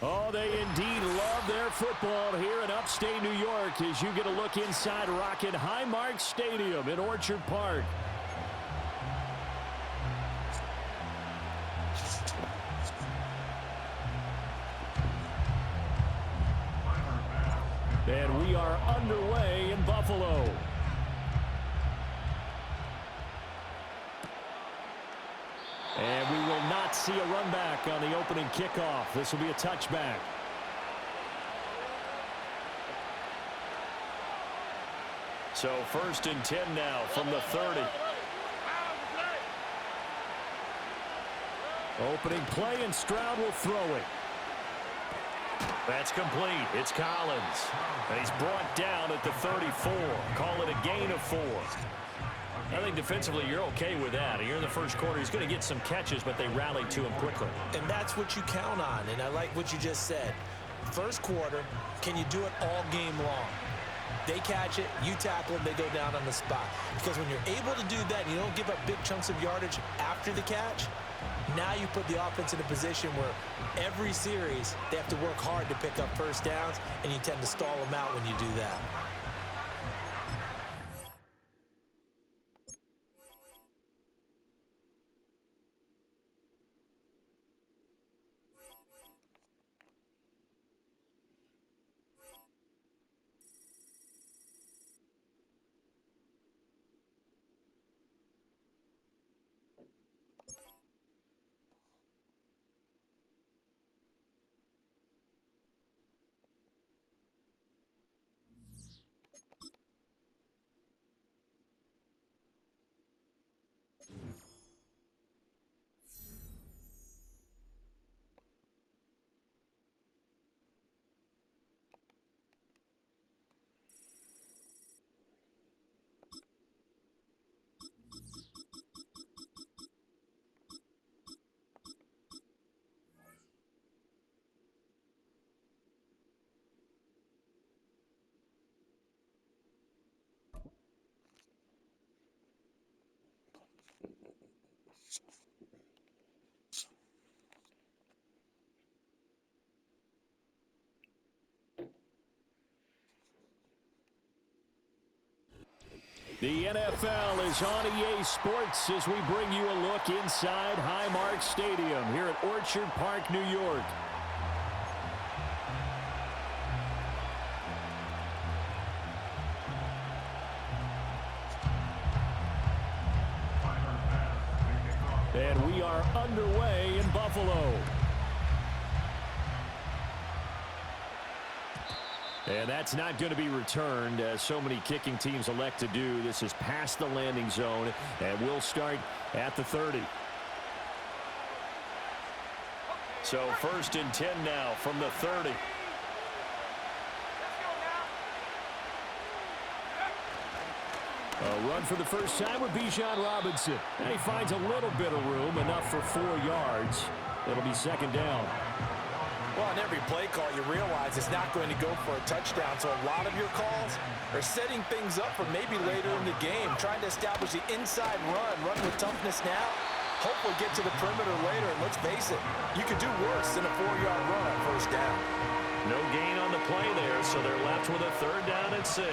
Oh, they indeed love their football here in upstate New York as you get a look inside Rocket Highmark Stadium in Orchard Park. And we are underway in Buffalo. And we will not see a run back on the opening kickoff. This will be a touchback. So 1st and 10 now from the 30. Opening play, and Stroud will throw it. That's complete. It's Collins. And he's brought down at the 34. Call it a gain of 4. I think defensively you're okay with that. Here in the first quarter, he's going to get some catches, but they rallied to him quickly. And that's what you count on, and I like what you just said. First quarter, can you do it all game long? They catch it, you tackle them, they go down on the spot. Because when you're able to do that and you don't give up big chunks of yardage after the catch, now you put the offense in a position where every series they have to work hard to pick up first downs, and you tend to stall them out when you do that. The NFL is on EA Sports as we bring you a look inside Highmark Stadium here at Orchard Park, New York. And we are underway in Buffalo. And that's not going to be returned, as so many kicking teams elect to do. This is past the landing zone, and we'll start at the 30. So 1st and 10 now from the 30. A run for the first time with Bijan Robinson. And he finds a little bit of room, enough for 4 yards. It'll be 2nd down. Well, on every play call, you realize it's not going to go for a touchdown. So a lot of your calls are setting things up for maybe later in the game, trying to establish the inside run with toughness now. Hopefully get to the perimeter later. And let's face it, you could do worse than a 4-yard run on 1st down. No gain on the play there, so they're left with a 3rd down and 6.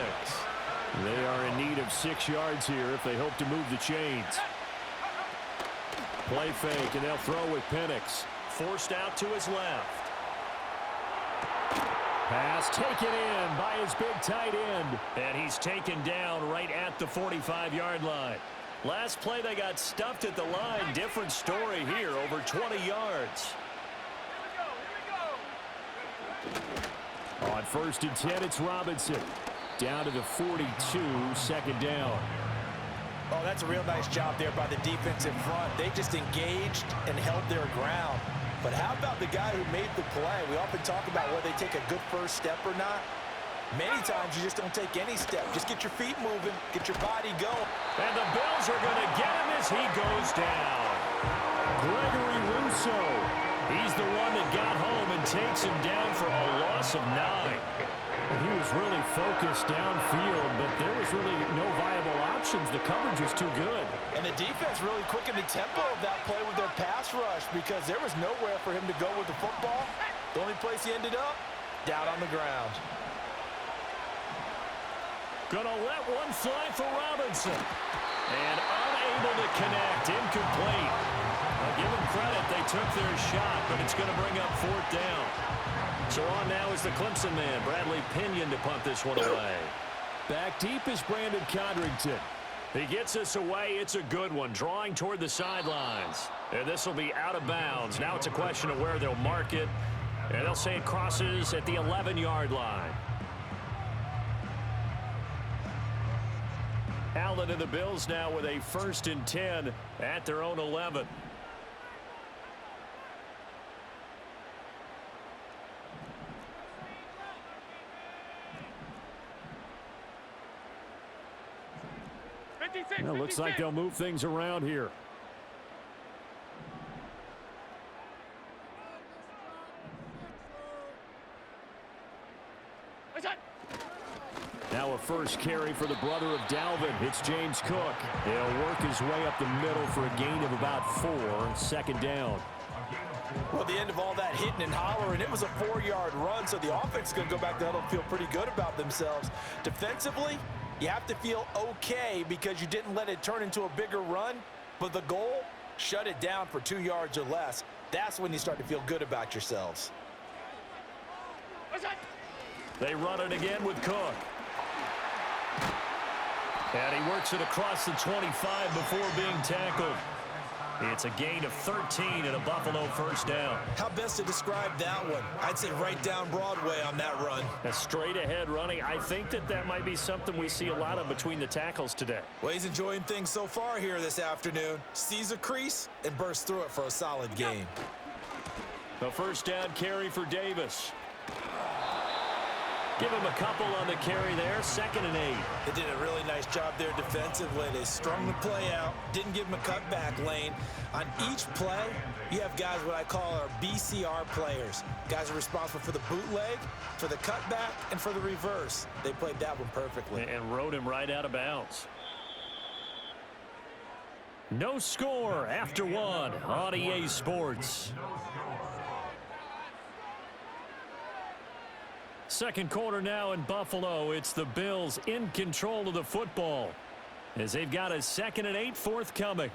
They are in need of 6 yards here if they hope to move the chains. Play fake, and they'll throw with Penix. Forced out to his left. Pass taken in by his big tight end. And he's taken down right at the 45-yard line. Last play, they got stuffed at the line. Different story here, over 20 yards. On 1st and 10, it's Robinson. Down to the 42, 2nd down. Oh, that's a real nice job there by the defensive front. They just engaged and held their ground. But how about the guy who made the play? We often talk about whether they take a good first step or not. Many times you just don't take any step. Just get your feet moving, get your body going. And the Bills are going to get him as he goes down. Gregory Rousseau. He's the one that got home and takes him down for a loss of 9. He was really focused downfield, but there was really no viable options. The coverage was too good. And the defense really quickened the tempo of that play with their pass rush because there was nowhere for him to go with the football. The only place he ended up, down on the ground. Gonna let one fly for Robinson. And unable to connect. Incomplete. I'll give them credit. They took their shot, but it's going to bring up 4th down. So on now is the Clemson man, Bradley Pinion, to punt this one away. Back deep is Brandon Codrington. He gets us away. It's a good one, drawing toward the sidelines. And this will be out of bounds. Now it's a question of where they'll mark it. And they'll say it crosses at the 11-yard line. Allen and the Bills now with a 1st and 10 at their own 11. Well, looks like they'll move things around here. Now a first carry for the brother of Dalvin. It's James Cook. He'll work his way up the middle for a gain of about 4. 2nd down. Well, the end of all that hitting and hollering, it was a 4-yard run, so the offense is going to go back to huddle and feel pretty good about themselves. Defensively, you have to feel okay because you didn't let it turn into a bigger run, but the goal, shut it down for 2 yards or less. That's when you start to feel good about yourselves. They run it again with Cook. And he works it across the 25 before being tackled. It's a gain of 13 and a Buffalo 1st down. How best to describe that one? I'd say right down Broadway on that run. A straight ahead running. I think that might be something we see a lot of between the tackles today. Well, he's enjoying things so far here this afternoon. Sees a crease and bursts through it for a solid gain. The 1st down carry for Davis. Give him a couple on the carry there. 2nd and 8. They did a really nice job there defensively. They strung the play out, didn't give him a cutback lane. On each play, you have guys what I call our BCR players. Guys are responsible for the bootleg, for the cutback, and for the reverse. They played that one perfectly. And rode him right out of bounds. No score after 1 on EA Sports. Second quarter now in Buffalo. It's the Bills in control of the football as they've got a 2nd and 8 forthcoming.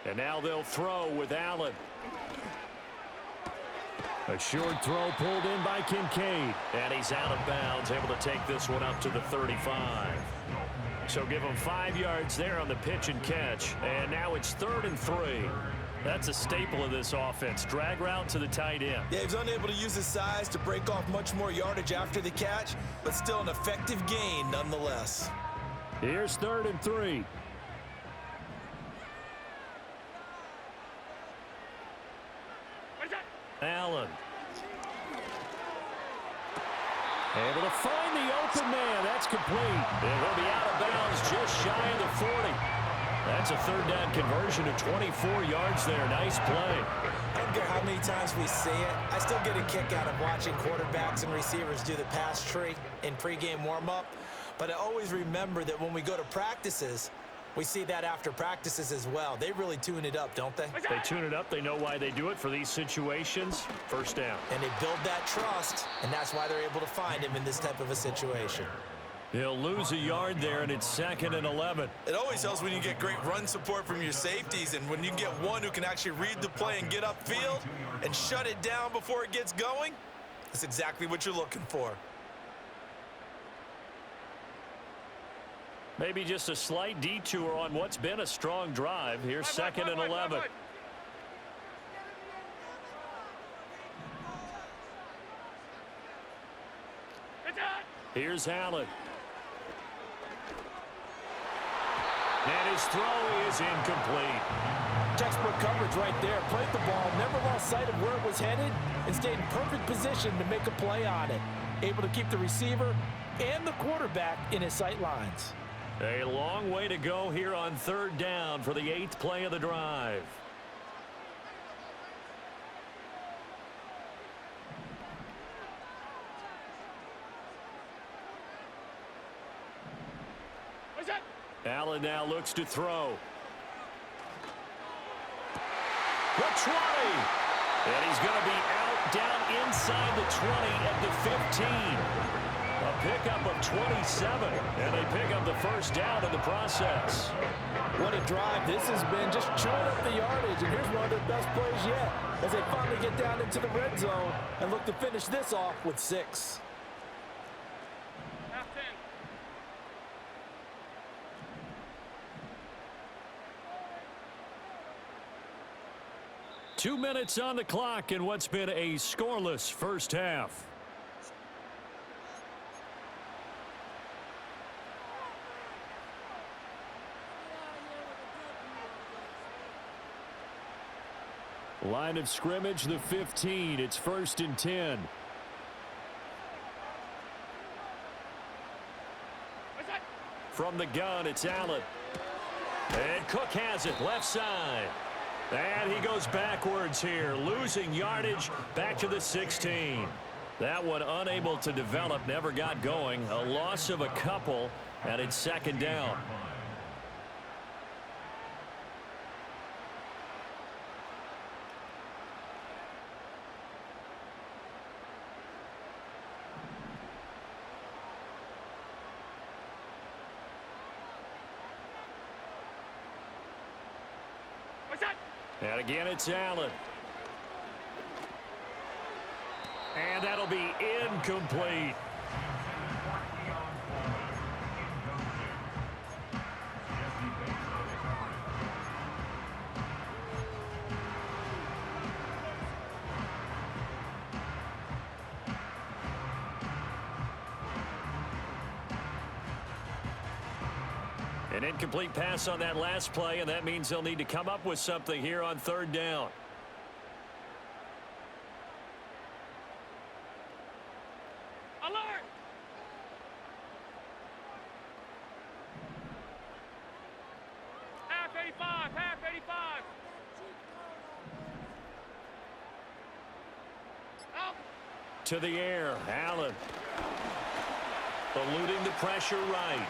And now they'll throw with Allen. A short throw pulled in by Kincaid. And he's out of bounds, able to take this one up to the 35. So give him 5 yards there on the pitch and catch. And now it's 3rd and 3. That's a staple of this offense. Drag route to the tight end. Yeah, he's unable to use his size to break off much more yardage after the catch, but still an effective gain nonetheless. Here's 3rd and 3. Allen. Able to find the open man. That's complete. And he'll be out of bounds just shy of the 40. That's a 3rd down conversion of 24 yards there. Nice play. I don't care how many times we see it. I still get a kick out of watching quarterbacks and receivers do the pass tree in pregame warm-up. But I always remember that when we go to practices, we see that after practices as well. They really tune it up, don't they? They tune it up. They know why they do it for these situations. 1st down. And they build that trust, and that's why they're able to find him in this type of a situation. He'll lose a yard there, and it's 2nd and 11. It always helps when you get great run support from your safeties, and when you get one who can actually read the play and get upfield and shut it down before it gets going, that's exactly what you're looking for. Maybe just a slight detour on what's been a strong drive. Here's 2nd and 11. Here's Allen. And his throw is incomplete. Textbook coverage right there. Played the ball, never lost sight of where it was headed, and stayed in perfect position to make a play on it. able to keep the receiver and the quarterback in his sight lines. A long way to go here on third down for the 8th play of the drive. Allen now looks to throw. The 20. And he's going to be out down inside the 20 at the 15. A pickup of 27. And they pick up the first down in the process. What a drive this has been, just chewing up the yardage. And here's one of their best plays yet as they finally get down into the red zone and look to finish this off with 6. 2 minutes on the clock in what's been a scoreless first half. Line of scrimmage, the 15. It's 1st and 10. From the gun, it's Allen. And Cook has it, left side. And he goes backwards here, losing yardage back to the 16. That one unable to develop, never got going. A loss of a couple, and it's 2nd down. And again, it's Allen. And that'll be incomplete. An incomplete pass on that last play, and that means they'll need to come up with something here on 3rd down. Alert! Half 85, half 85. Out. To the air, Allen. Eluding the pressure right.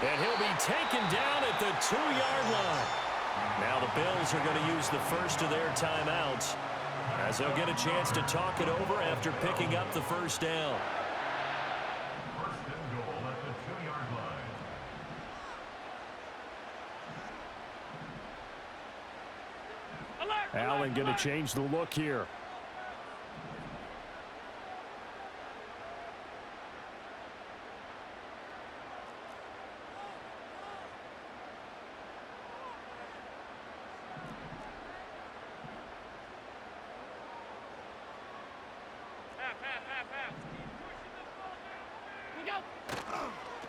And he'll be taken down at the 2-yard line. Now the Bills are going to use the first of their timeouts as they'll get a chance to talk it over after picking up the first down. First and goal at the 2-yard line. Alert! Allen going to change the look here.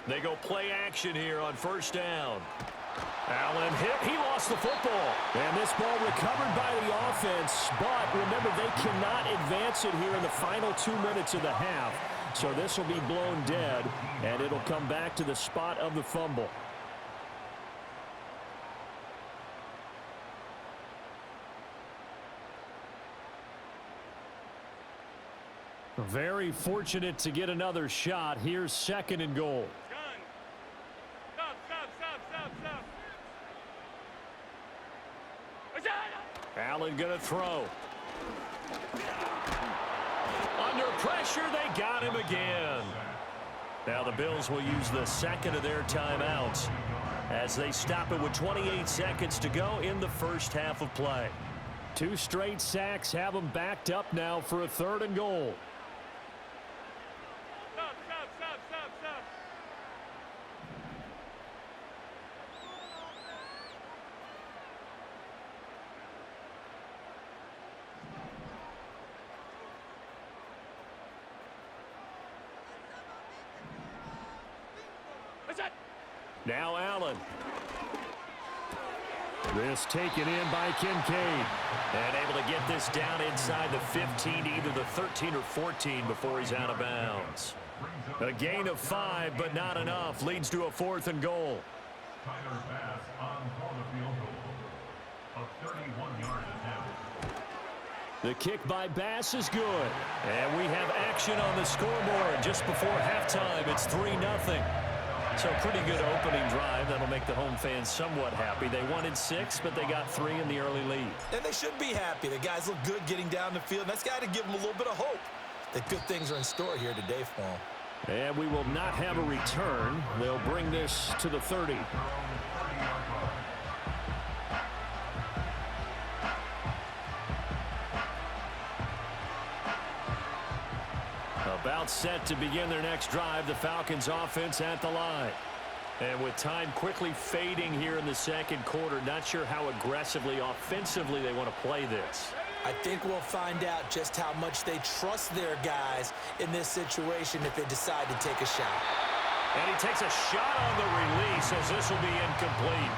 They go play action here on 1st down. Allen hit. He lost the football. And this ball recovered by the offense. But remember, they cannot advance it here in the final 2 minutes of the half. So this will be blown dead, and it'll come back to the spot of the fumble. Very fortunate to get another shot. Here's 2nd and goal. Allen going to throw. Under pressure, they got him again. Now the Bills will use the 2nd of their timeouts as they stop it with 28 seconds to go in the first half of play. 2 straight sacks have them backed up now for a 3rd and goal. Now Allen. This taken in by Kincaid. And able to get this down inside the 15, either the 13 or 14 before he's out of bounds. A gain of 5, but not enough. Leads to a 4th and goal. Tyler Bass on for the field goal. A 31-yard attempt. The kick by Bass is good. And we have action on the scoreboard just before halftime. It's 3-0. So pretty good opening drive. That'll make the home fans somewhat happy. They wanted 6, but they got 3 in the early lead. And they should be happy. The guys look good getting down the field. That's got to give them a little bit of hope that good things are in store here today for them. And we will not have a return. They'll bring this to the 30. About set to begin their next drive, the Falcons offense at the line. And with time quickly fading here in the second quarter, not sure how aggressively, offensively they want to play this. I think we'll find out just how much they trust their guys in this situation if they decide to take a shot. And he takes a shot on the release as this will be incomplete.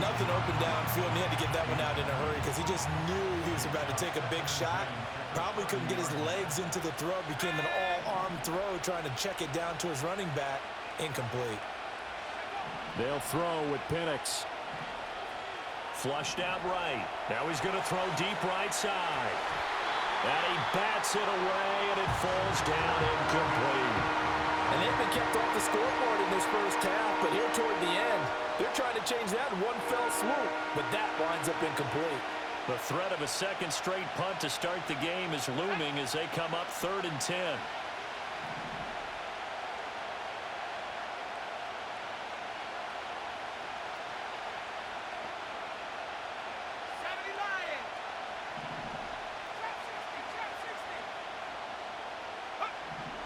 Nothing open downfield, and he had to get that one out in a hurry because he just knew he was about to take a big shot. Probably couldn't get his legs into the throw. Became an all-arm throw trying to check it down to his running back. Incomplete. They'll throw with Penix. Flushed out right. Now he's going to throw deep right side. And he bats it away, and it falls down incomplete. And they've been kept off the scoreboard in this first half, but here toward the end, they're trying to change that in one fell swoop, but that winds up incomplete. The threat of a second straight punt to start the game is looming as they come up 3rd and 10.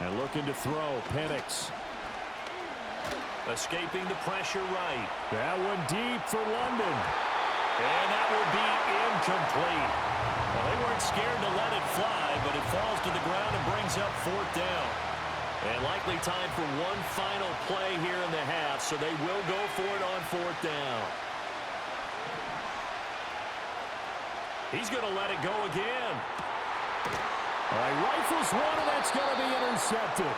And looking to throw, Penix. Escaping the pressure right. That one deep for London. And that will be incomplete. Well, they weren't scared to let it fly, but it falls to the ground and brings up 4th down. And likely time for one final play here in the half, so they will go for it on 4th down. He's going to let it go again. All right, rifles one, and that's going to be intercepted.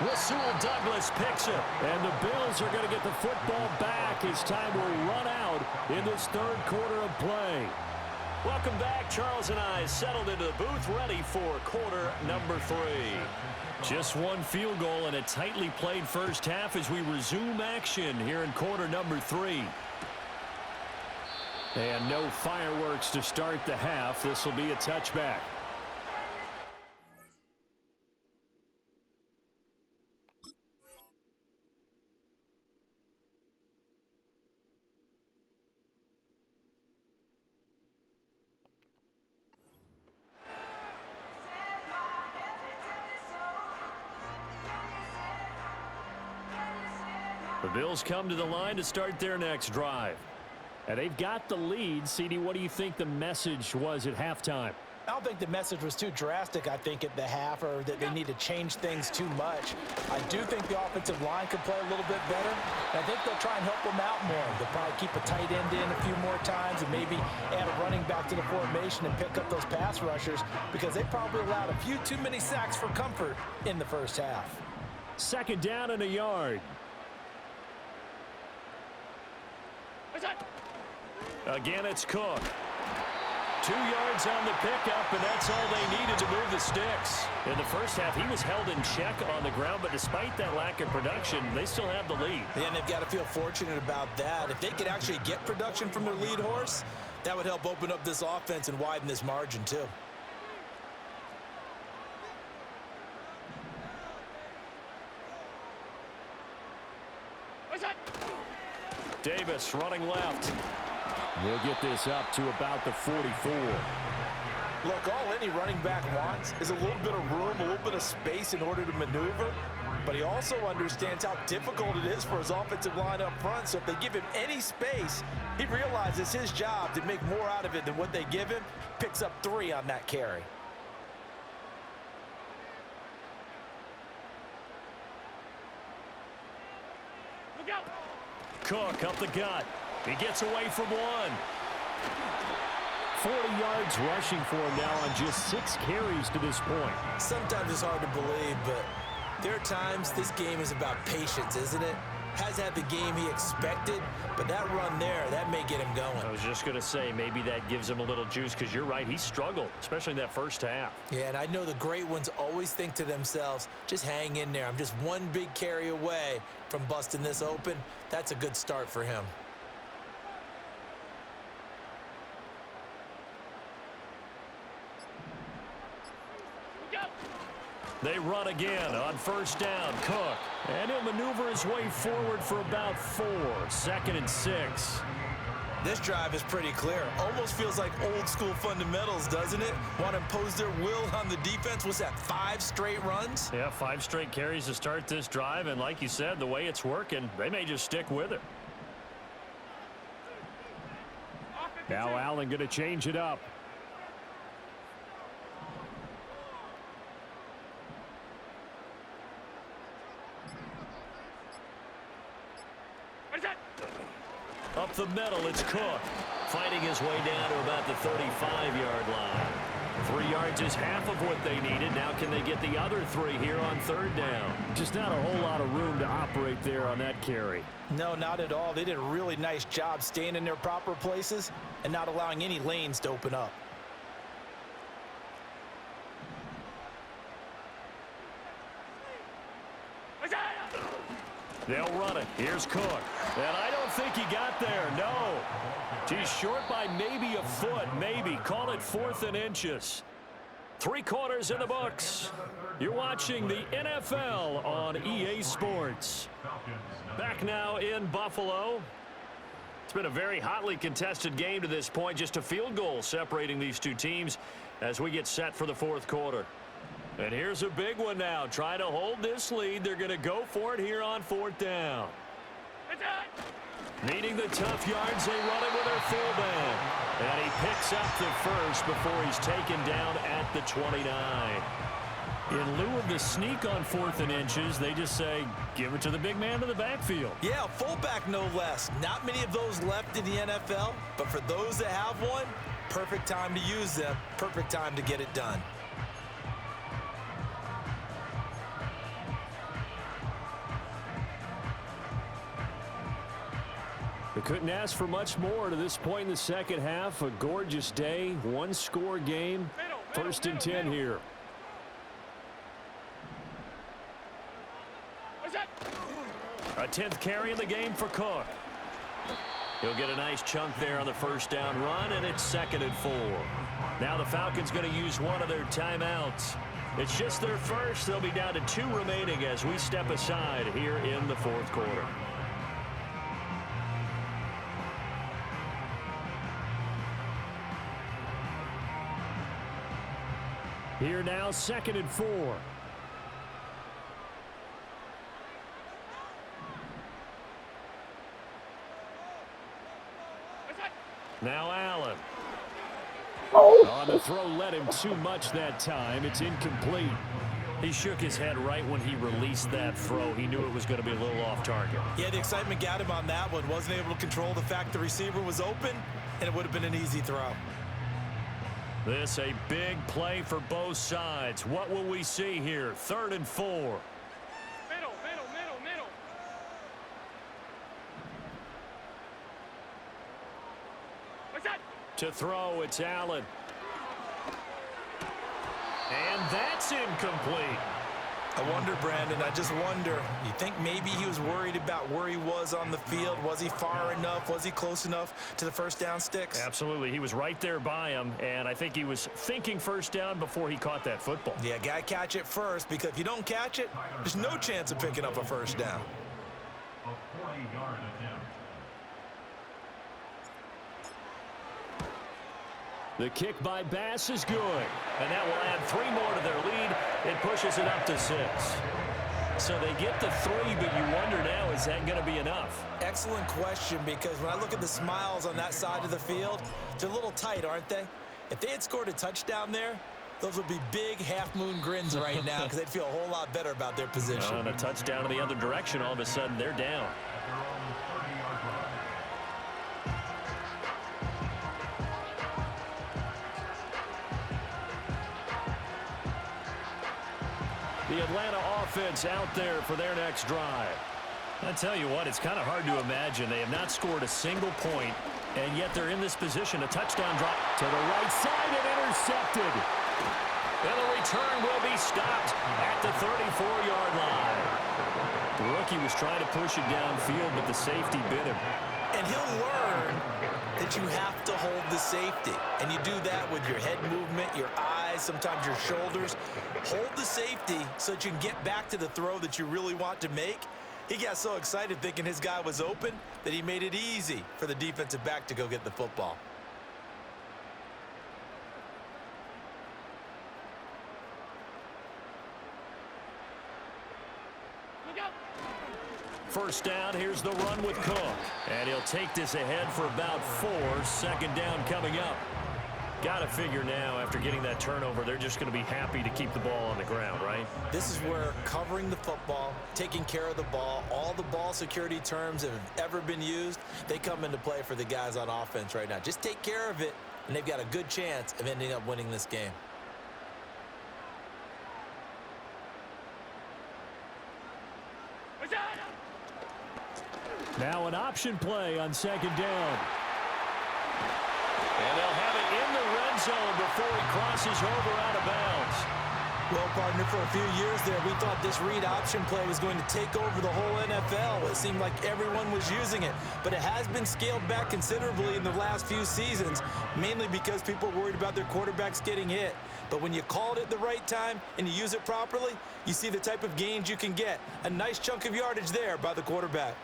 Rasul Douglas picks it, and the Bills are going to get the football back as time will run out in this 3rd quarter of play. Welcome back. Charles and I settled into the booth ready for quarter number 3. Just one field goal and a tightly played first half as we resume action here in quarter number 3. And no fireworks to start the half. This will be a touchback. The Bills come to the line to start their next drive. And they've got the lead. CD, what do you think the message was at halftime? I don't think the message was too drastic, I think, at the half, or that they need to change things too much. I do think the offensive line could play a little bit better. And I think they'll try and help them out more. They'll probably keep a tight end in a few more times and maybe add a running back to the formation and pick up those pass rushers because they probably allowed a few too many sacks for comfort in the first half. 2nd down and a yard. Again, it's Cook. 2 yards on the pickup, and that's all they needed to move the sticks. In the first half, he was held in check on the ground, but despite that lack of production, they still have the lead. And they've got to feel fortunate about that. If they could actually get production from their lead horse, that would help open up this offense and widen this margin, too. Davis running left. We'll get this up to about the 44. Look, all any running back wants is a little bit of room, a little bit of space in order to maneuver. But he also understands how difficult it is for his offensive line up front. So if they give him any space, he realizes his job to make more out of it than what they give him. Picks up 3 on that carry. Cook up the gut. He gets away from one. 40 yards rushing for him now on just 6 carries to this point. Sometimes it's hard to believe, but there are times this game is about patience, isn't it? Hasn't had the game he expected, but that run there, that may get him going. I was just going to say, maybe that gives him a little juice, because you're right, he struggled, especially in that first half. Yeah, and I know the great ones always think to themselves, just hang in there. I'm just one big carry away from busting this open. That's a good start for him. They run again on first down. Cook. And he'll maneuver his way forward for about 4. 2nd and 6. This drive is pretty clear. Almost feels like old school fundamentals, doesn't it? Want to impose their will on the defense. What's that, 5 straight runs? Yeah, 5 straight carries to start this drive. And like you said, the way it's working, they may just stick with it. Now Allen going to change it up. Up the middle, it's Cook. Fighting his way down to about the 35-yard line. 3 yards is half of what they needed. Now can they get the other 3 here on 3rd down? Just not a whole lot of room to operate there on that carry. No, not at all. They did a really nice job staying in their proper places and not allowing any lanes to open up. They'll run it. Here's Cook. And I don't think he got there. No. He's short by maybe a foot. Maybe. Call it 4th and inches. 3 quarters in the books. You're watching the NFL on EA Sports. Back now in Buffalo. It's been a very hotly contested game to this point. Just a field goal separating these two teams as we get set for the 4th quarter. And here's a big one now. Trying to hold this lead. They're going to go for it here on 4th down. Needing the tough yards, they run it with their fullback. And he picks up the first before he's taken down at the 29. In lieu of the sneak on 4th and inches, they just say, give it to the big man in the backfield. Yeah, fullback no less. Not many of those left in the NFL, but for those that have one, perfect time to use them, perfect time to get it done. They couldn't ask for much more to this point in the second half. A gorgeous day, 1-score game. 1st and 10 here. A 10th carry in the game for Cook. He'll get a nice chunk there on the first down run, and it's 2nd and 4. Now the Falcons going to use one of their timeouts. It's just their first. They'll be down to 2 remaining as we step aside here in the 4th quarter. Here now, 2nd and 4. Now Allen. On the throw, led him too much that time. It's incomplete. He shook his head right when he released that throw. He knew it was going to be a little off target. Yeah, the excitement got him on that one. Wasn't able to control the fact the receiver was open, and it would have been an easy throw. This a big play for both sides. What will we see here? 3rd and 4. Middle. What's that? To throw, it's Allen. And that's incomplete. I wonder, Brandon, I just wonder, you think maybe he was worried about where he was on the field? Was he far enough? Was he close enough to the first down sticks? Absolutely. He was right there by him, and I think he was thinking first down before he caught that football. Yeah, got to catch it first, because if you don't catch it, there's no chance of picking up a first down. A 40-yard attempt. The kick by Bass is good, and that will add 3 more to their lead. It pushes it up to 6. So they get the 3, but you wonder now, is that going to be enough? Excellent question, because when I look at the smiles on that side of the field, they're a little tight, aren't they? If they had scored a touchdown there, those would be big half-moon grins right now, because they'd feel a whole lot better about their position. And a touchdown in the other direction, all of a sudden they're down. The Atlanta offense out there for their next drive. I tell you what, it's kind of hard to imagine. They have not scored a single point, and yet they're in this position. A touchdown drop to the right side and intercepted. And the return will be stopped at the 34-yard line. The rookie was trying to push it downfield, but the safety bit him. And he'll learn that you have to hold the safety. And you do that with your head movement, your eyes, sometimes your shoulders. Hold the safety so that you can get back to the throw that you really want to make. He got so excited thinking his guy was open that he made it easy for the defensive back to go get the football. First down, here's the run with Cook. And he'll take this ahead for about 4. Second down coming up. Got to figure now, after getting that turnover, they're just going to be happy to keep the ball on the ground, right? This is where covering the football, taking care of the ball, all the ball security terms that have ever been used, they come into play for the guys on offense right now. Just take care of it, and they've got a good chance of ending up winning this game. Now an option play on second down. And they'll have it in the red zone before he crosses over out of bounds. Well, partner, for a few years there, we thought this read option play was going to take over the whole NFL. It seemed like everyone was using it, but it has been scaled back considerably in the last few seasons, mainly because people are worried about their quarterbacks getting hit. But when you call it at the right time and you use it properly, you see the type of gains you can get. A nice chunk of yardage there by the quarterback.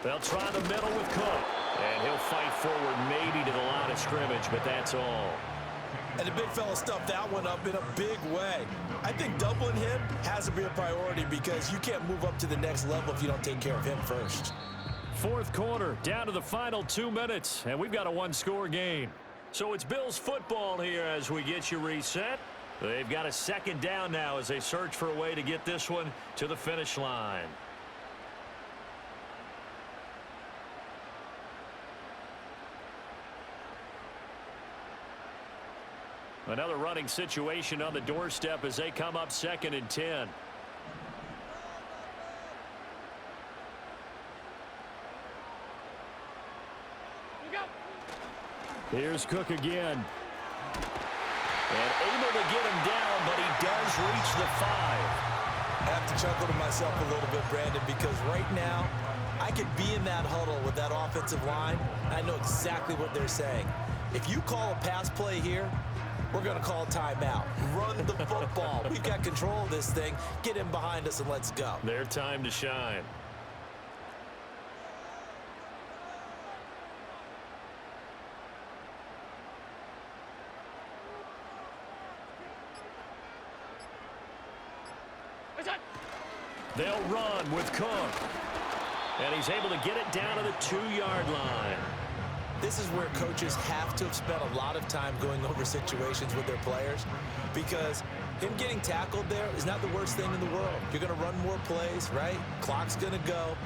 They'll try the middle with Cook. And he'll fight forward maybe to the line of scrimmage, but that's all. And the big fella stuffed that one up in a big way. I think doubling him has to be a priority because you can't move up to the next level if you don't take care of him first. Fourth quarter, down to the final 2 minutes, and we've got a one-score game. So it's Bills football here as we get you reset. They've got a second down now as they search for a way to get this one to the finish line. Another running situation on the doorstep as they come up 2nd and 10. Here's Cook again. And able to get him down, but he does reach the 5. I have to chuckle to myself a little bit, Brandon, because right now I could be in that huddle with that offensive line. And I know exactly what they're saying. If you call a pass play here, we're going to call timeout. Run the football. We've got control of this thing. Get him behind us and let's go. Their time to shine. They'll run with Cook. And he's able to get it down to the 2-yard line. This is where coaches have to have spent a lot of time going over situations with their players because him getting tackled there is not the worst thing in the world. You're going to run more plays, right? Clock's going to go.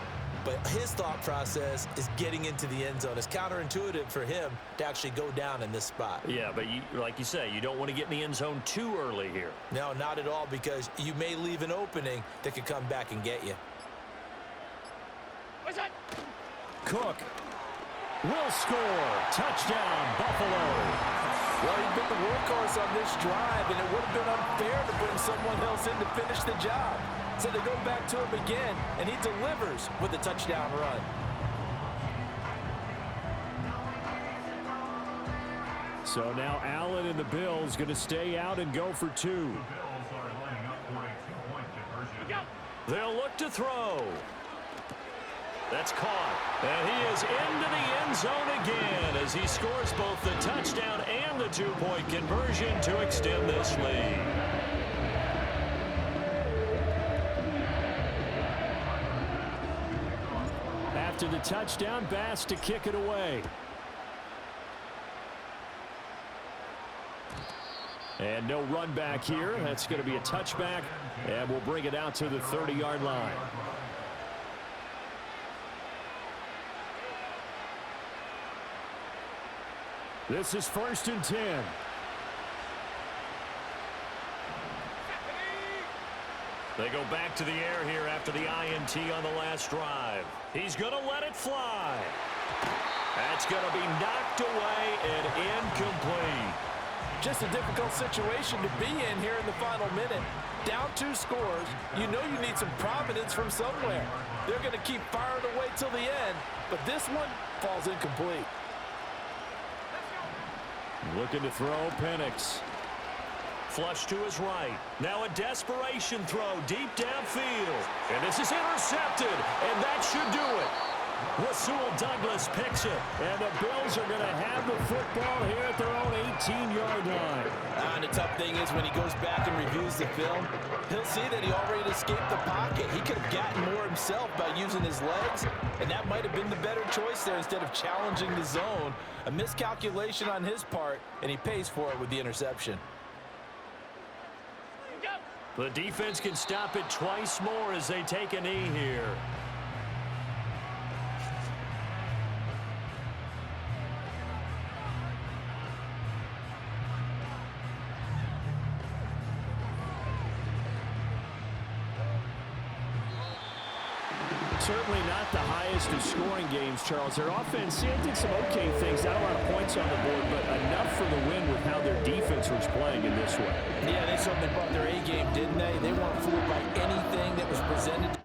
But his thought process is getting into the end zone. It's counterintuitive for him to actually go down in this spot. Yeah, but like you say, you don't want to get in the end zone too early here. No, not at all, because you may leave an opening that could come back and get you. Cook will score. Touchdown, Buffalo. Well, he's been the workhorse on this drive, and it would have been unfair to bring someone else in to finish the job. So they go back to him again, and he delivers with a touchdown run. So now Allen and the Bills going to stay out and go for 2. The Bills are lining up for a 2-point conversion. They'll look to throw. That's caught. And he is into the end zone again as he scores both the touchdown and the 2-point conversion to extend this lead. After the touchdown, Bass to kick it away. And no run back here. That's going to be a touchback, and we'll bring it out to the 30-yard line. This is 1st and 10. They go back to the air here after the INT on the last drive. He's going to let it fly. That's going to be knocked away and incomplete. Just a difficult situation to be in here in the final minute. Down 2 scores, you know you need some providence from somewhere. They're going to keep firing away till the end, but this one falls incomplete. Looking to throw, Penix. Flush to his right. Now a desperation throw deep downfield. And this is intercepted, and that should do it. Rasul Douglas picks it, and the Bills are going to have the football here at their own 18-yard line. And the tough thing is when he goes back and reviews the film, he'll see that he already escaped the pocket. He could have gotten more himself by using his legs, and that might have been the better choice there instead of challenging the zone. A miscalculation on his part, and he pays for it with the interception. The defense can stop it twice more as they take a knee here. Certainly not the highest of scoring games, Charles. Their offense, yeah, did some okay things. Not a lot of points on the board, but enough for the win with how their defense was playing in this one. Yeah, they certainly brought their A game, didn't they? They weren't fooled by anything that was presented.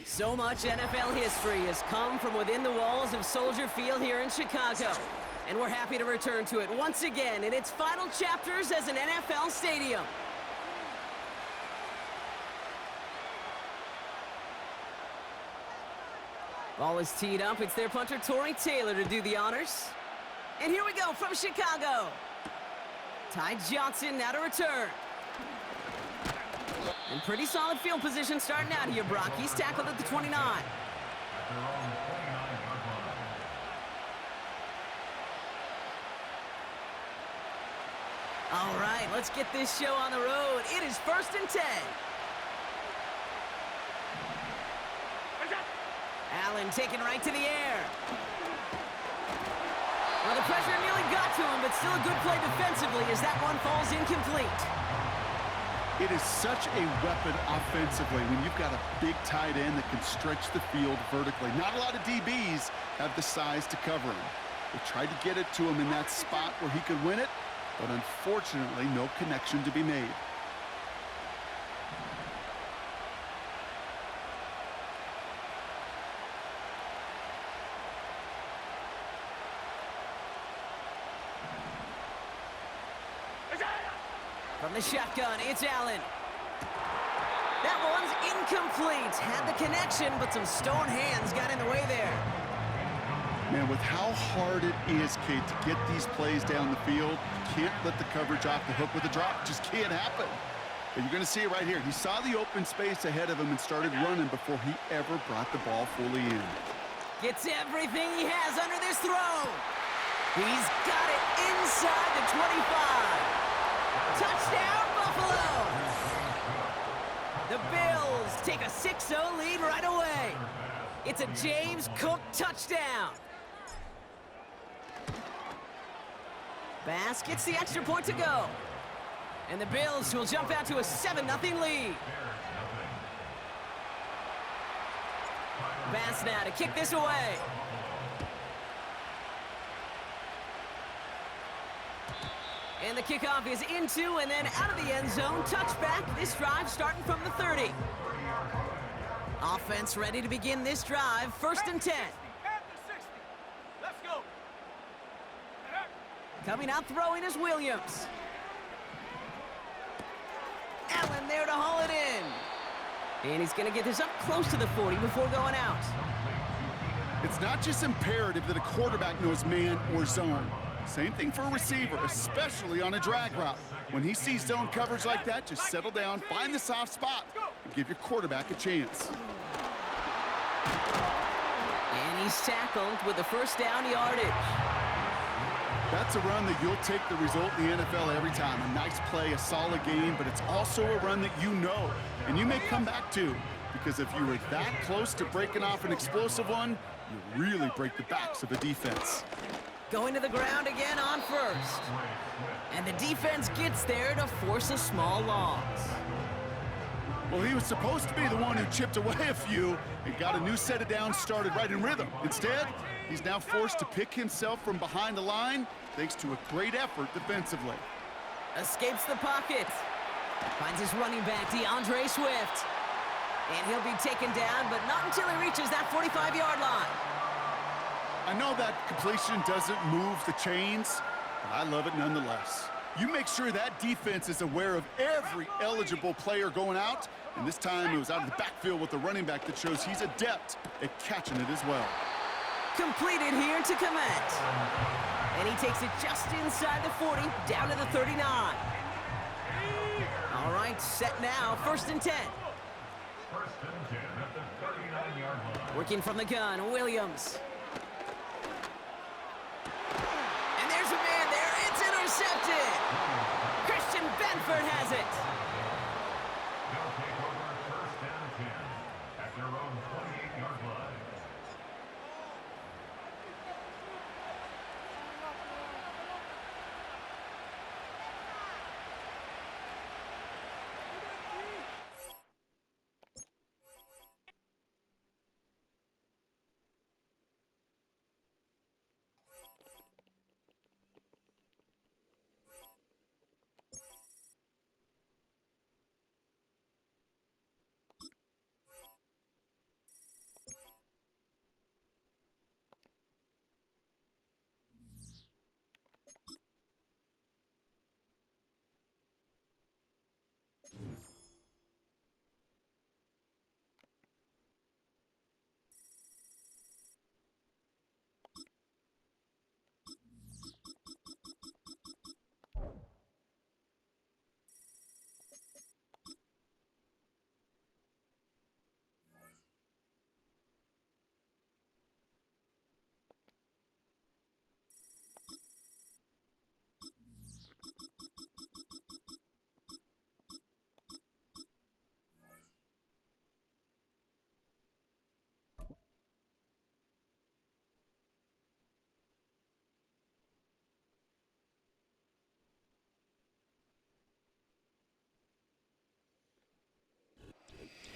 So much NFL history has come from within the walls of Soldier Field here in Chicago. And we're happy to return to it once again in its final chapters as an NFL stadium. Ball is teed up. It's their punter, Torrey Taylor, to do the honors. And here we go from Chicago. Ty Johnson now to return. And pretty solid field position starting out here, Brock. He's tackled at the 29. All right, let's get this show on the road. It is 1st and 10. Allen taken right to the air. Well, the pressure nearly got to him, but still a good play defensively as that one falls incomplete. It is such a weapon offensively when you've got a big tight end that can stretch the field vertically. Not a lot of DBs have the size to cover him. They tried to get it to him in that spot where he could win it, but unfortunately, no connection to be made. From the shotgun, it's Allen. That one's incomplete. Had the connection, but some stone hands got in the way there. Man, with how hard it is, Kate, to get these plays down the field, you can't let the coverage off the hook with a drop. It just can't happen. But you're going to see it right here. He saw the open space ahead of him and started running before he ever brought the ball fully in. Gets everything he has under this throw. He's got it inside the 25. Touchdown, Buffalo! The Bills take a 6-0 lead right away. It's a James Cook touchdown. Bass gets the extra point to go. And the Bills will jump out to a 7-0 lead. Bass now to kick this away. And the kickoff is into and then out of the end zone. Touchback. This drive starting from the 30. Offense ready to begin this drive. 1st and 10. Let's go. Coming out throwing is Williams. Allen there to haul it in. And he's going to get this up close to the 40 before going out. It's not just imperative that a quarterback knows man or zone. Same thing for a receiver, especially on a drag route. When he sees zone coverage like that, just settle down, find the soft spot, and give your quarterback a chance. And he's tackled with the first down yardage. That's a run that you'll take the result in the NFL every time. A nice play, a solid game, but it's also a run that you know, and you may come back to, because if you were that close to breaking off an explosive one, you really break the backs of the defense. Going to the ground again on 1st. And the defense gets there to force a small loss. Well, he was supposed to be the one who chipped away a few and got a new set of downs started right in rhythm. Instead, he's now forced to pick himself from behind the line thanks to a great effort defensively. Escapes the pocket. Finds his running back, DeAndre Swift. And he'll be taken down, but not until he reaches that 45-yard line. I know that completion doesn't move the chains, but I love it nonetheless. You make sure that defense is aware of every eligible player going out, and this time it was out of the backfield with the running back that shows he's adept at catching it as well. Completed here to Komet. And he takes it just inside the 40, down to the 39. All right, set now, 1st and 10. 1st and 10 at the 39-yard line. Working from the gun, Williams. And there's a man there. It's intercepted. Christian Benford has it. They'll take over 1st and 10 at their own 28-yard line.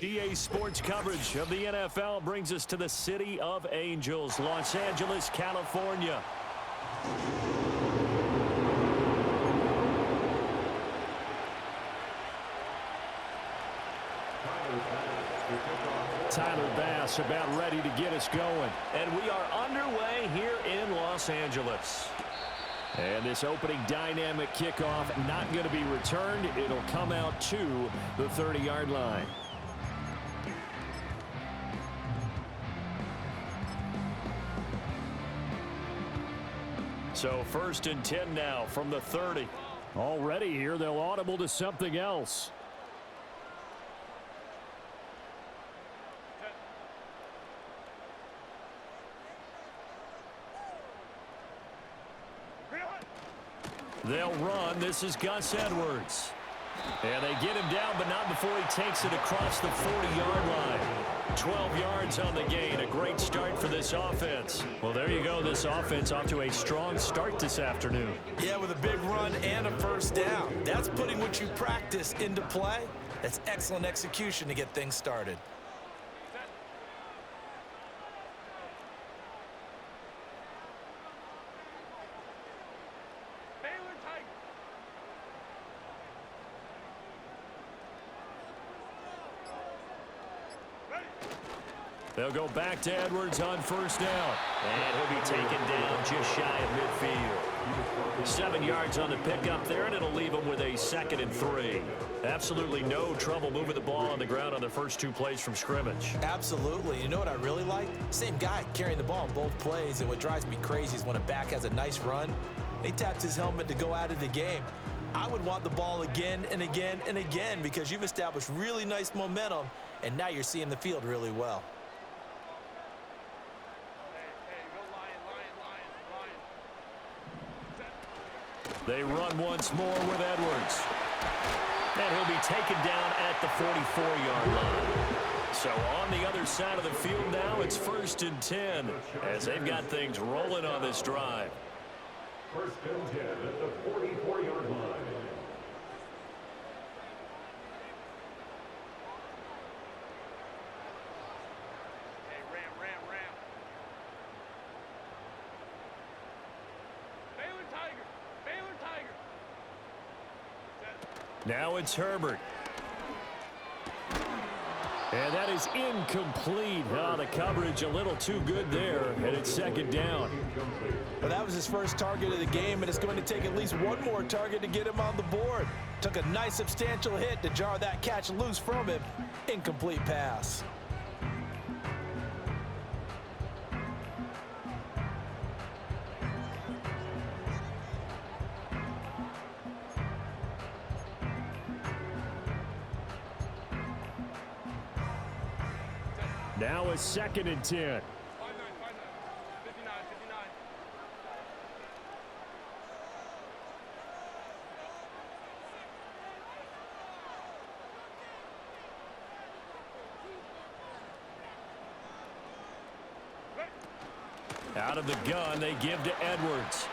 EA Sports coverage of the NFL brings us to the City of Angels, Los Angeles, California. Tyler Bass about ready to get us going. And we are underway here in Los Angeles. And this opening dynamic kickoff not going to be returned. It'll come out to the 30-yard line. So 1st and 10 now from the 30. Already here, they'll audible to something else. They'll run. This is Gus Edwards. And they get him down, but not before he takes it across the 40-yard line. 12 yards on the gain. A great start for this offense. Well, there you go. This offense off to a strong start this afternoon. Yeah, with a big run and a first down. That's putting what you practice into play. That's excellent execution to get things started. They'll go back to Edwards on first down. And he'll be taken down just shy of midfield. 7 yards on the pickup there, and it'll leave him with a 2nd and 3. Absolutely no trouble moving the ball on the ground on the first 2 plays from scrimmage. Absolutely. You know what I really like? Same guy carrying the ball in both plays, and what drives me crazy is when a back has a nice run, he taps his helmet to go out of the game. I would want the ball again and again and again because you've established really nice momentum, and now you're seeing the field really well. They run once more with Edwards. And he'll be taken down at the 44-yard line. So on the other side of the field now, it's 1st and 10 as they've got things rolling on this drive. 1st and 10 at the 44-yard line. Now it's Herbert. And that is incomplete. Oh, the coverage a little too good there, and it's 2nd down. Well, that was his first target of the game, and it's going to take at least one more target to get him on the board. Took a nice substantial hit to jar that catch loose from him. Incomplete pass. Now a 2nd and 10. Out of the gun, they give to Edwards.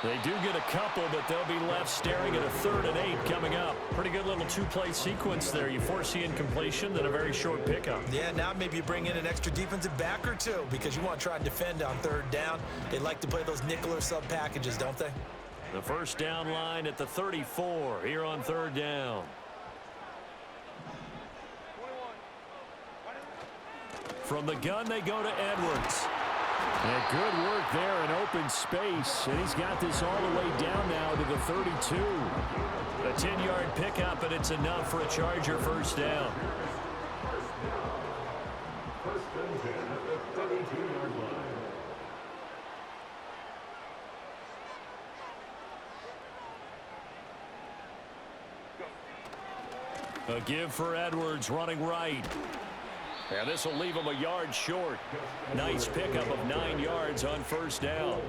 They do get a couple, but they'll be left staring at a 3rd and 8 coming up. Pretty good little 2-play sequence there. You foresee incompletion, then a very short pickup. Yeah, now maybe you bring in an extra defensive back or two because you want to try and defend on 3rd down. They like to play those nickel or sub packages, don't they? The first down line at the 34 here on 3rd down. From the gun, they go to Edwards. And good work there in open space. And he's got this all the way down now to the 32. A 10-yard pickup, and it's enough for a Charger first down. 1st and 10 at the 32-yard line. A give for Edwards running right. And this will leave him a yard short. Nice pickup of 9 yards on first down.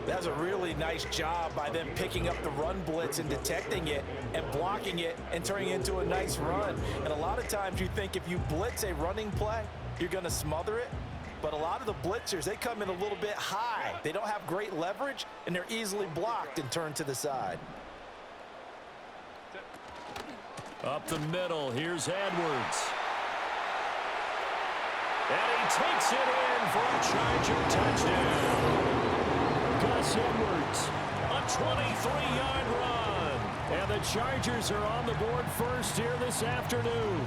That's a really nice job by them picking up the run blitz and detecting it and blocking it and turning it into a nice run. And a lot of times you think if you blitz a running play, you're going to smother it. But a lot of the blitzers, they come in a little bit high. They don't have great leverage, and they're easily blocked and turned to the side. Up the middle, here's Edwards. And he takes it in for a Charger touchdown. Gus Edwards, a 23-yard run. And the Chargers are on the board first here this afternoon.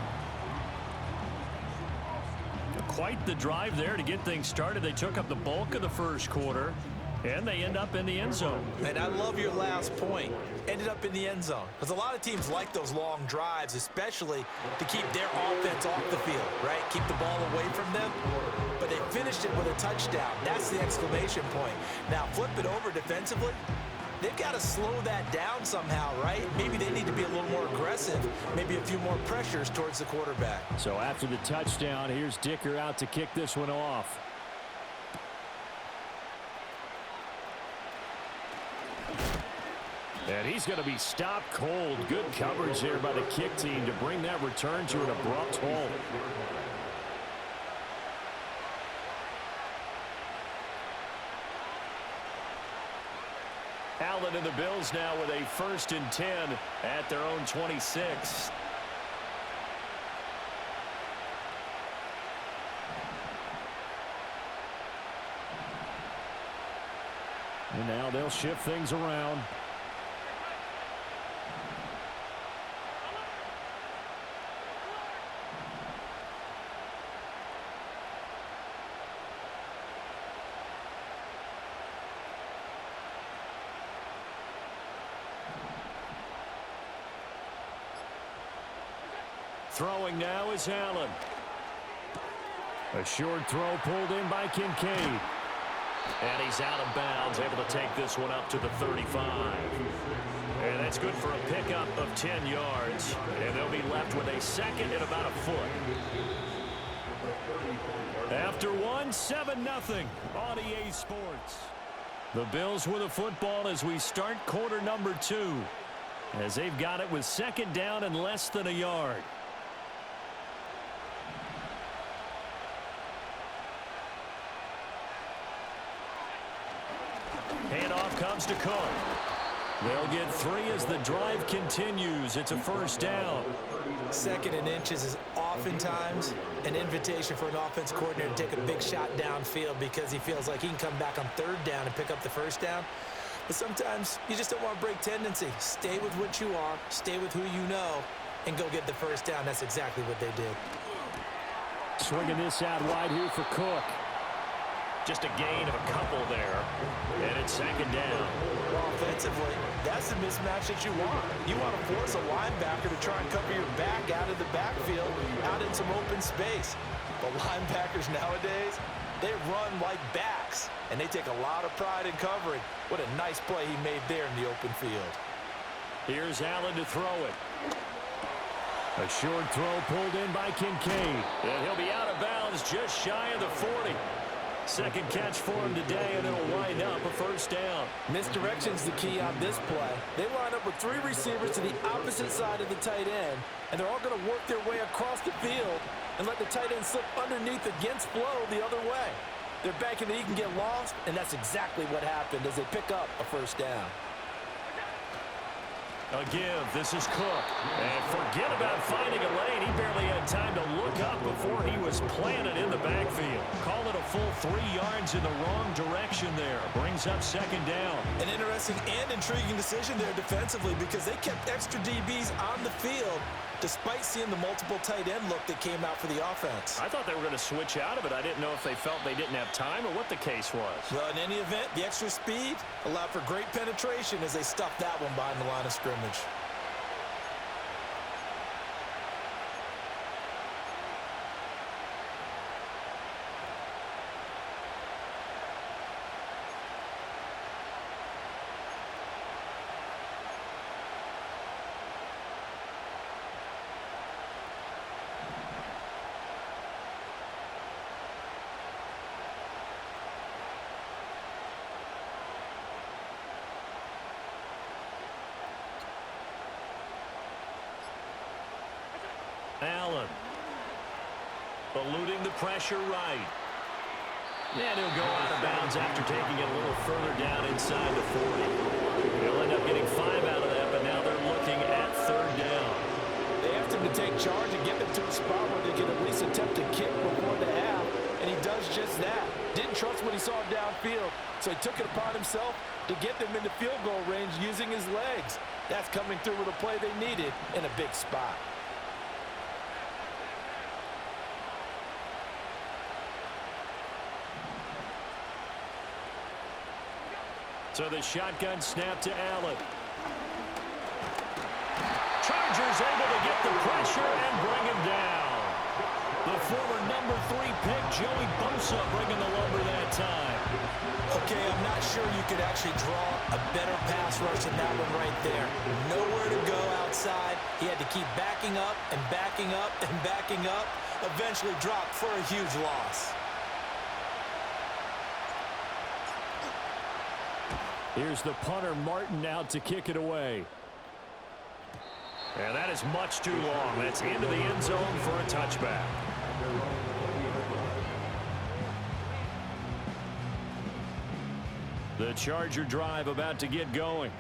Quite the drive there to get things started. They took up the bulk of the first quarter, and they end up in the end zone. And I love your last point. Ended up in the end zone. Because a lot of teams like those long drives, especially to keep their offense off the field, right? Keep the ball away from them. But they finished it with a touchdown. That's the exclamation point. Now, flip it over defensively. They've got to slow that down somehow, right? Maybe they need to be a little more aggressive. Maybe a few more pressures towards the quarterback. So after the touchdown, here's Dicker out to kick this one off. And he's going to be stopped cold. Good coverage there by the kick team to bring that return to an abrupt halt. Allen and the Bills now with a 1st and 10 at their own 26. And now they'll shift things around. Throwing now is Allen. A short throw pulled in by Kincaid. And he's out of bounds, able to take this one up to the 35. And that's good for a pickup of 10 yards. And they'll be left with a second and about a foot. After 7-0 on EA Sports. The Bills with the football as we start quarter number 2. As they've got it with second down and less than a yard. Handoff comes to Cook. They'll get 3 as the drive continues. It's a first down. Second and inches is oftentimes an invitation for an offense coordinator to take a big shot downfield because he feels like he can come back on third down and pick up the first down. But sometimes you just don't want to break tendency. Stay with what you are, stay with who you know, and go get the first down. That's exactly what they did. Swinging this out wide here for Cook. Just a gain of a couple there. And it's second down. Well, offensively, that's the mismatch that you want. You want to force a linebacker to try and cover your back out of the backfield, out in some open space. But linebackers nowadays, they run like backs, and they take a lot of pride in covering. What a nice play he made there in the open field. Here's Allen to throw it. A short throw pulled in by Kincaid. And he'll be out of bounds just shy of the 40. Second catch for him today, and it'll wind up a first down. Misdirection's the key on this play. They line up with 3 receivers to the opposite side of the tight end, and they're all going to work their way across the field and let the tight end slip underneath against flow the other way. They're banking that he can get lost, and that's exactly what happened as they pick up a first down. A give. This is Cook. And forget about finding a lane. He barely had time to look up before he was planted in the backfield. Call it a full 3 yards in the wrong direction there. Brings up second down. An interesting and intriguing decision there defensively because they kept extra DBs on the field despite seeing the multiple tight end look that came out for the offense. I thought they were going to switch out of it. I didn't know if they felt they didn't have time or what the case was. Well, in any event, the extra speed allowed for great penetration as they stuffed that one behind the line of scrimmage. Allen. Eluding the pressure right. And he'll go out of bounds after taking it a little further down inside the 40. He'll end up getting 5 out of that, but now they're looking at third down. They asked him to take charge and get them to a spot where they can at least attempt to kick before the half, and he does just that. Didn't trust what he saw downfield, so he took it upon himself to get them into field goal range using his legs. That's coming through with a play they needed in a big spot. So the shotgun snap to Allen. Chargers able to get the pressure and bring him down. The former number 3 pick, Joey Bosa, bringing the lumber that time. Okay, I'm not sure you could actually draw a better pass rush than that one right there. Nowhere to go outside. He had to keep backing up and backing up and backing up. Eventually dropped for a huge loss. Here's the punter, Martin, out to kick it away. And that is much too long. That's into the end zone for a touchback. The Charger drive about to get going.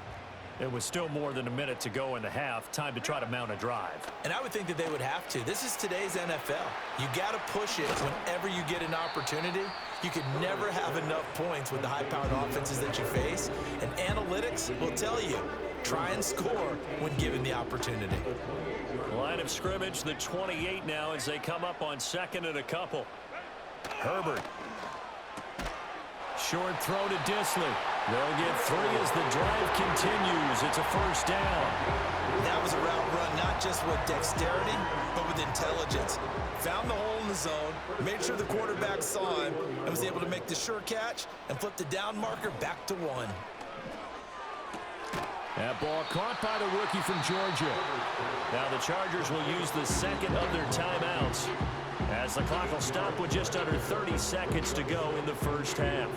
It was still more than a minute to go in the half. Time to try to mount a drive. And I would think that they would have to. This is today's NFL. You got to push it whenever you get an opportunity. You can never have enough points with the high-powered offenses that you face. And analytics will tell you, try and score when given the opportunity. Line of scrimmage, the 28 now as they come up on second and a couple. Herbert. Short throw to Disley. They'll get 3 as the drive continues. It's a first down. That was a route run not just with dexterity, but with intelligence. Found the hole in the zone, made sure the quarterback saw him, and was able to make the sure catch and flip the down marker back to 1. That ball caught by the rookie from Georgia. Now the Chargers will use the second of their timeouts as the clock will stop with just under 30 seconds to go in the first half.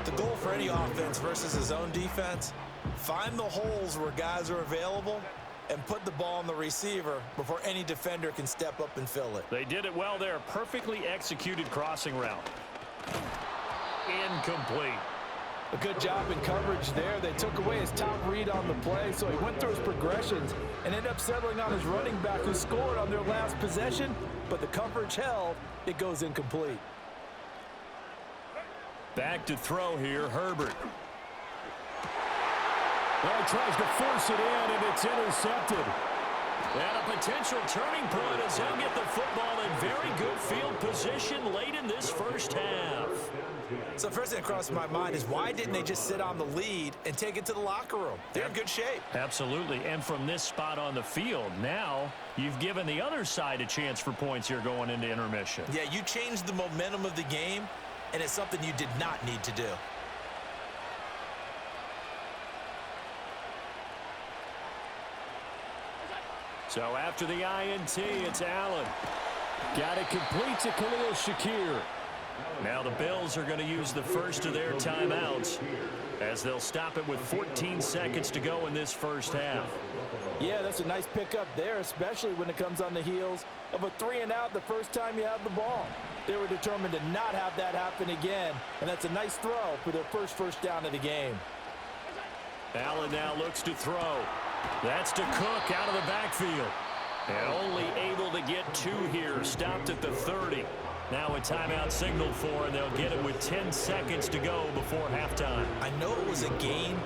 The goal for any offense versus his own defense, find the holes where guys are available and put the ball on the receiver before any defender can step up and fill it. They did it well there. Perfectly executed crossing route. Incomplete. A good job in coverage there. They took away his top read on the play, so he went through his progressions and ended up settling on his running back who scored on their last possession, but the coverage held. It goes incomplete. Back to throw here, Herbert. Well, he tries to force it in, and it's intercepted. And a potential turning point as he'll get the football in very good field position late in this first half. So first thing that crossed my mind is why didn't they just sit on the lead and take it to the locker room? They're in good shape. Absolutely, and from this spot on the field, now you've given the other side a chance for points here going into intermission. Yeah, you changed the momentum of the game, and it's something you did not need to do. So after the INT, it's Allen. Got it complete to Khalil Shakir. Now the Bills are going to use the first of their timeouts as they'll stop it with 14 seconds to go in this first half. Yeah, that's a nice pickup there, especially when it comes on the heels of a 3-and-out the first time you have the ball. They were determined to not have that happen again, and that's a nice throw for their first down of the game. Allen now looks to throw. That's to Cook out of the backfield. And only able to get 2 here. Stopped at the 30. Now a timeout signaled for, and they'll get it with 10 seconds to go before halftime. I know it was a gain,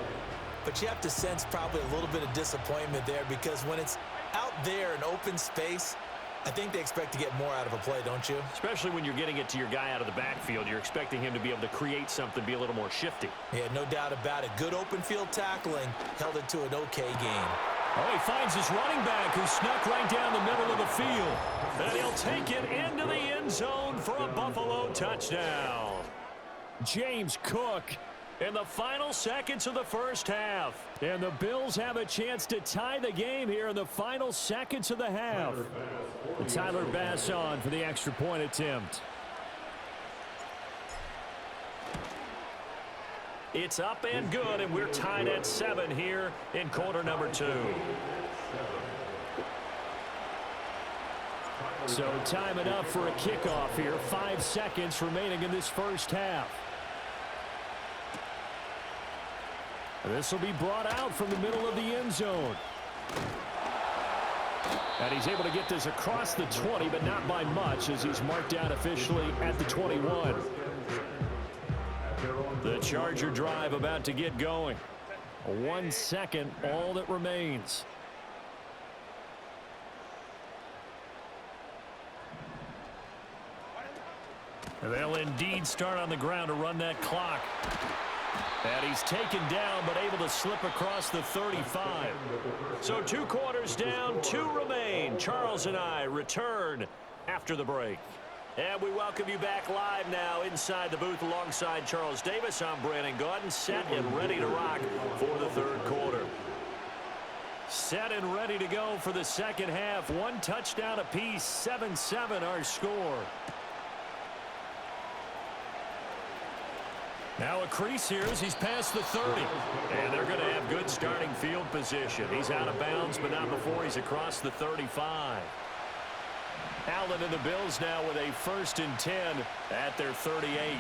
but you have to sense probably a little bit of disappointment there because when it's out there in open space, I think they expect to get more out of a play, don't you? Especially when you're getting it to your guy out of the backfield. You're expecting him to be able to create something, be a little more shifty. Yeah, no doubt about it. Good open field tackling held it to an okay game. Oh, he finds his running back who snuck right down the middle of the field. And he'll take it into the end zone for a Buffalo touchdown. James Cook in the final seconds of the first half. And the Bills have a chance to tie the game here in the final seconds of the half. Tyler Bass on for the extra point attempt. It's up and good, and we're tied at 7 here in quarter number 2. So time enough for a kickoff here. 5 seconds remaining in this first half. This will be brought out from the middle of the end zone. And he's able to get this across the 20, but not by much as he's marked down officially at the 21. The Charger drive about to get going. 1 second, all that remains. And they'll indeed start on the ground to run that clock. And he's taken down, but able to slip across the 35. So 2 quarters down, 2 remain. Charles and I return after the break. And we welcome you back live now inside the booth alongside Charles Davis. I'm Brandon Gaudin, set and ready to rock for the third quarter. Set and ready to go for the second half. 1 touchdown apiece, 7-7 our score. Now a crease here as he's past the 30. And they're going to have good starting field position. He's out of bounds, but not before he's across the 35. Allen and the Bills now with a 1st and 10 at their 38.